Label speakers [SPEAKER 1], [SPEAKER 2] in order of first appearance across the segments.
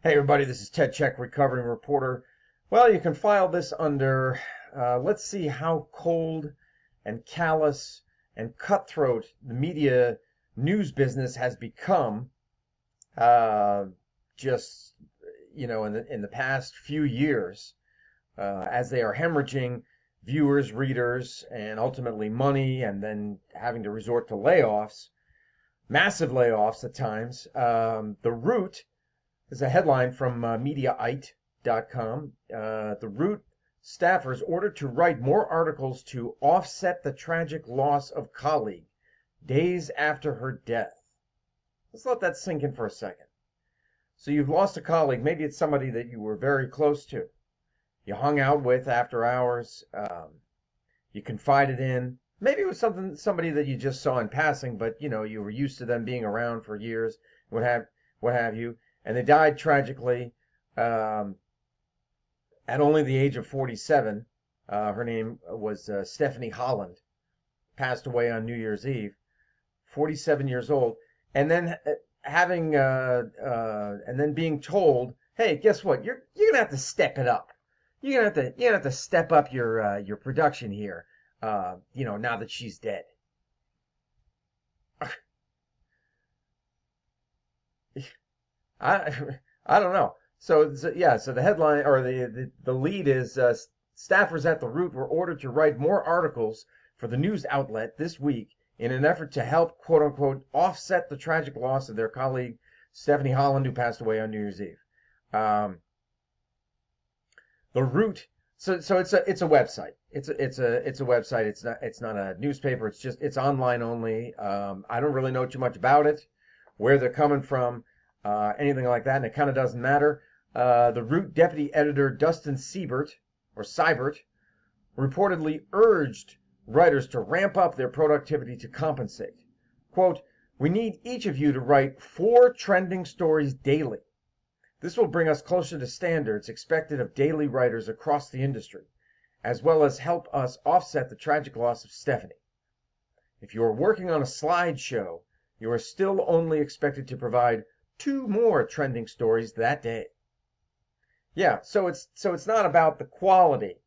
[SPEAKER 1] Hey everybody, this is Ted Check, recovering reporter. Well, you can file this under, let's see how cold and callous and cutthroat the media news business has become uh, just, in the past few years, as they are hemorrhaging viewers, readers, and ultimately money, and then having to resort to layoffs, massive layoffs at times. The root is a headline from Mediaite.com. The Root staffers ordered to write more articles to offset the tragic loss of colleague days after her death. Let's let that sink in for a second. So you've lost a colleague. Maybe it's somebody that you were very close to. You hung out with after hours. You confided in. Maybe it was somebody that you just saw in passing, but you were used to them being around for years. What have you? And they died tragically at only the age of 47. Her name was Stephanie Holland. Passed away on New Year's Eve, 47 years old. And then and then being told, hey, guess what? You're gonna have to step it up. You're gonna have to step up your production here. Now that she's dead. I I don't know. So the headline or the lead is staffers at the Root were ordered to write more articles for the news outlet this week in an effort to help, quote unquote, offset the tragic loss of their colleague Stephanie Holland, who passed away on New Year's Eve. The Root. So it's a website. It's a website. It's not a newspaper. It's online only. I don't really know too much about it, where they're coming from. Anything like that, and it kind of doesn't matter. The Root deputy editor Dustin Seibert reportedly urged writers to ramp up their productivity to compensate. Quote, "We need each of you to write 4 trending stories daily. This will bring us closer to standards expected of daily writers across the industry, as well as help us offset the tragic loss of Stephanie. If you are working on a slideshow, you are still only expected to provide 2 more trending stories that day." Yeah, so it's not about the quality.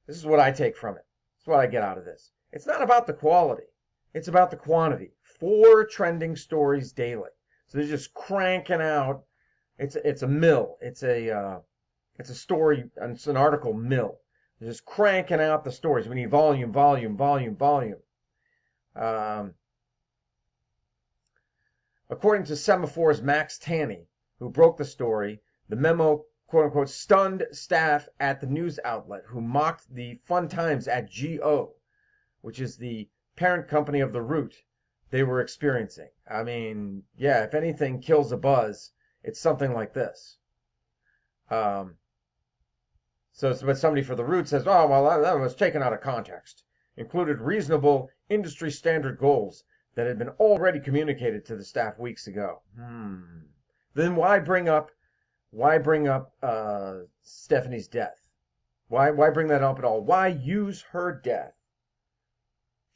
[SPEAKER 1] This is what I take from it. This is what I get out of this. It's not about the quality. It's about the quantity. 4 trending stories daily. So they're just cranking out. It's a mill. It's a story. It's an article mill. They're just cranking out the stories. We need volume, volume, volume, volume. According to Semaphore's Max Tanney, who broke the story, the memo, quote unquote, stunned staff at the news outlet who mocked the fun times at GO, which is the parent company of the Root, they were experiencing. I mean, yeah, if anything kills a buzz, it's something like this. But somebody for the Root says, oh, well, that was taken out of context. Included reasonable industry standard goals that had been already communicated to the staff weeks ago. Then why bring up Stephanie's death? Why bring that up at all? Why use her death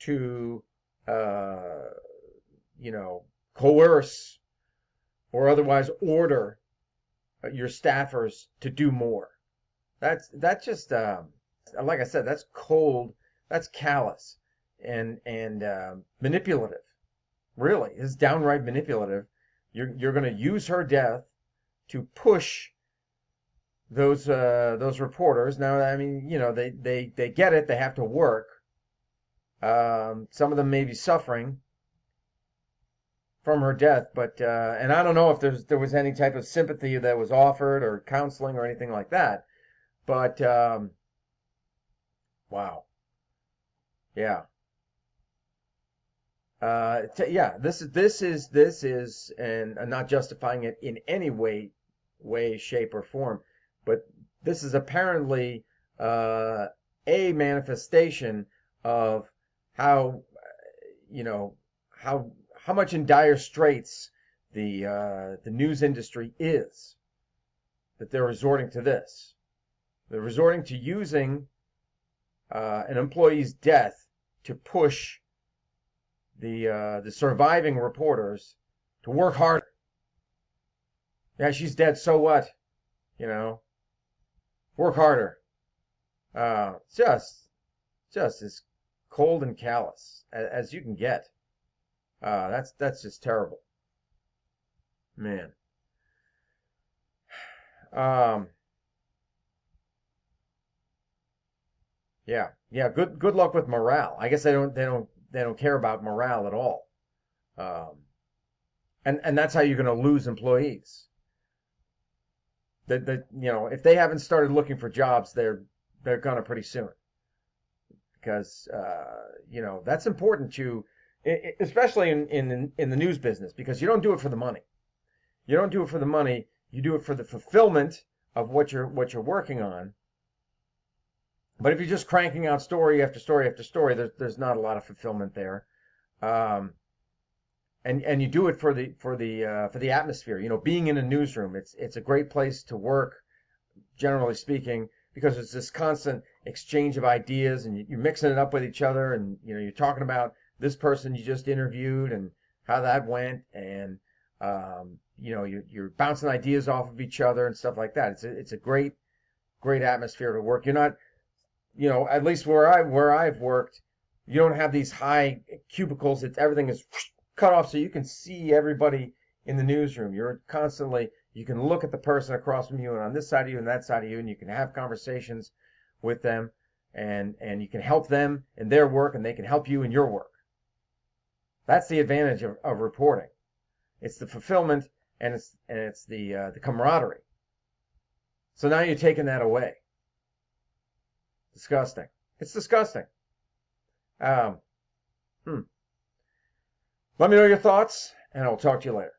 [SPEAKER 1] to coerce or otherwise order your staffers to do more? That's just like I said, that's cold, that's callous and manipulative. Really, it's downright manipulative. You're going to use her death to push those reporters. Now, I mean, they get it. They have to work. Some of them may be suffering from her death, but and I don't know if there was any type of sympathy that was offered or counseling or anything like that. But wow, yeah. This is, and I'm not justifying it in any way, shape, or form, but this is apparently a manifestation of how, how much in dire straits the news industry is, that they're resorting to this. They're resorting to using an employee's death to push the surviving reporters to work harder. Yeah, she's dead. So what? You know, work harder. Uh, just, just as cold and callous as you can get. That's just terrible, man. Um, yeah. Good luck with morale. I guess they don't care about morale at all. Um, and that's how you're going to lose employees. If they haven't started looking for jobs, they're gonna pretty soon because that's important to, especially in the news business, because you don't do it for the money. You don't do it for the money. You do it for the fulfillment of what you're working on. But if you're just cranking out story after story after story, there's not a lot of fulfillment there. Um, and you do it for the atmosphere. Being in a newsroom, it's a great place to work, generally speaking, because it's this constant exchange of ideas, and you're mixing it up with each other, and you're talking about this person you just interviewed and how that went, and you're bouncing ideas off of each other and stuff like that. It's a great atmosphere to work. You're not, at least where I've worked, you don't have these high cubicles. Everything is cut off so you can see everybody in the newsroom. You can look at the person across from you and on this side of you and that side of you, and you can have conversations with them, and you can help them in their work, and they can help you in your work. That's the advantage of reporting. It's the fulfillment, and it's the camaraderie. So now you're taking that away. Disgusting. It's disgusting. Um, hmm. Let me know your thoughts, and I'll talk to you later.